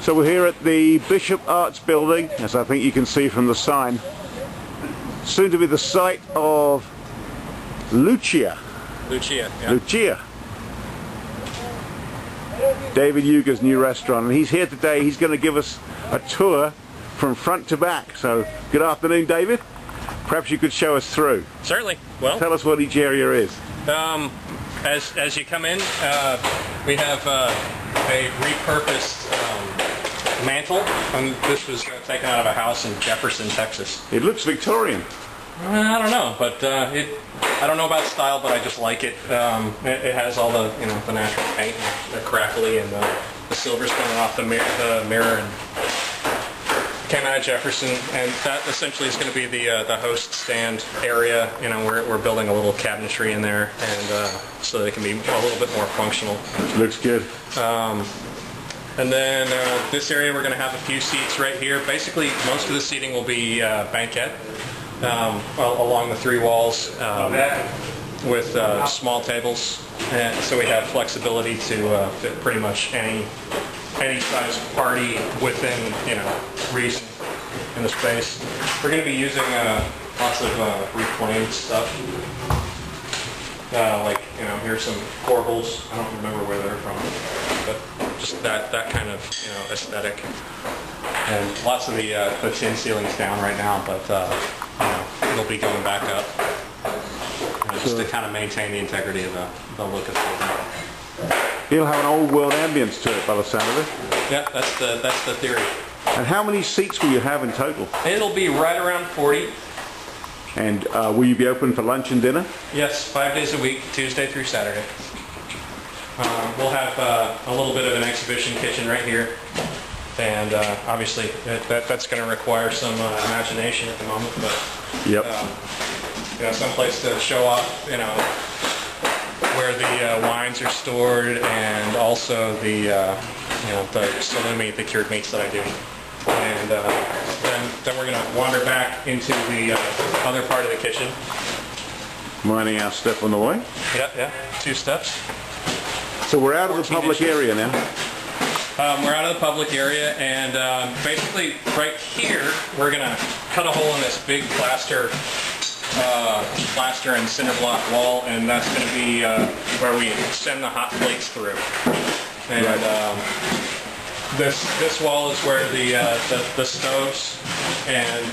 So we're here at the Bishop Arts building, as I think you can see from the sign. Soon to be the site of Lucia. Lucia, yeah. Lucia. David Uygur's new restaurant, and he's here today. He's going to give us a tour from front to back. So good afternoon, David. Perhaps you could show us through. Certainly. Well, tell us what each area is. As you come in, we have a repurposed mantle, and this was taken out of a house in Jefferson, Texas. It looks Victorian. I don't know, but I don't know about style, but I just like it. It has all the the natural paint, the crackly, and the silver's coming off the mirror. And came out of Jefferson, and that essentially is going to be the host stand area. We're building a little cabinetry in there, and so they can be a little bit more functional. Looks good. And then this area, we're going to have a few seats right here. Basically, most of the seating will be banquette along the three walls with small tables, and so we have flexibility to fit pretty much any size party within reason in the space. We're going to be using lots of reclaimed stuff. Like here's some corbels. I don't remember where they're from, but just that kind of aesthetic. And lots of the tin ceilings down right now, but it'll be going back up just to kind of maintain the integrity of the look of the building. It'll have an old world ambience to it by the sound of it. Yeah, that's the theory. And how many seats will you have in total? It'll be right around 40. And will you be open for lunch and dinner? Yes, 5 days a week, Tuesday through Saturday. We'll have a little bit of an exhibition kitchen right here, and obviously that's going to require some imagination at the moment. But yep. Some place to show off, where the wines are stored, and also the salumi, the cured meats that I do. And then we're going to wander back into the other part of the kitchen. Minding our step on the way. Yeah, 2 steps. So we're out of the public area now. We're out of the public area, and basically right here we're going to cut a hole in this big plaster and cinder block wall, and that's going to be where we send the hot plates through. And right. This wall is where the stoves and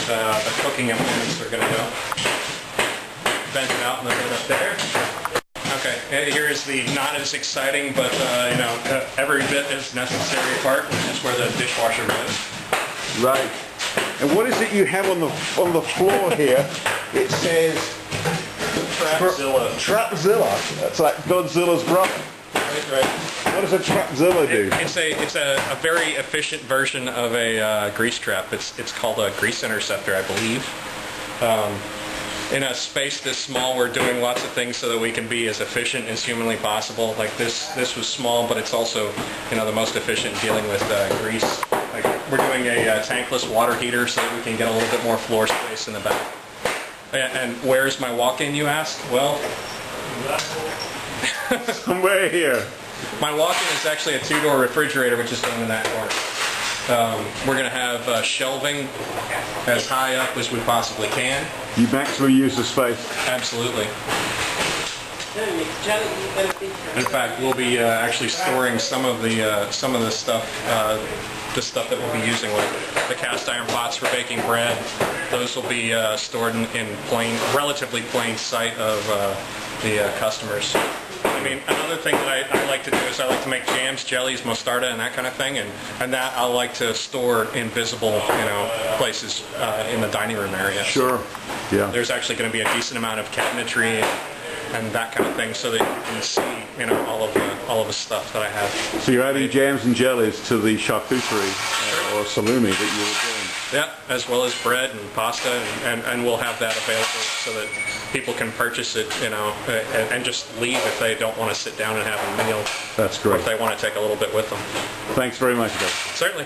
the cooking implements are going to go. Vent it out in the bit up there. Okay, here is the not as exciting, but every bit as necessary part, which is where the dishwasher goes. Right. And what is it you have on the floor here? It says Trapzilla. Trapzilla. That's like Godzilla's brother. Right. What does a trapzilla do? It's a very efficient version of a grease trap. It's called a grease interceptor, I believe. In a space this small, we're doing lots of things so that we can be as efficient as humanly possible. Like this was small, but it's also the most efficient in dealing with grease. Like we're doing a tankless water heater so that we can get a little bit more floor space in the back. And where's my walk-in, you ask? Well, somewhere here. My walk-in is actually a 2-door refrigerator, which is going in that corner. We're going to have shelving as high up as we possibly can. You maximally use the space. Absolutely. In fact, we'll be actually storing some of the stuff, that we'll be using, like the cast iron pots for baking bread. Those will be stored in relatively plain sight of the customers. I mean, another thing that I like to do is I like to make jams, jellies, mostarda, and that kind of thing, and that I like to store in visible, places in the dining room area. Sure. Yeah. There's actually going to be a decent amount of cabinetry and that kind of thing, so that you can see, all of the stuff that I have. So you're adding jams and jellies to the charcuterie or salumi that you were doing. Yeah, as well as bread and pasta, and we'll have that available so that people can purchase it, and just leave if they don't want to sit down and have a meal. That's great. Or if they want to take a little bit with them. Thanks very much, Dave. Certainly.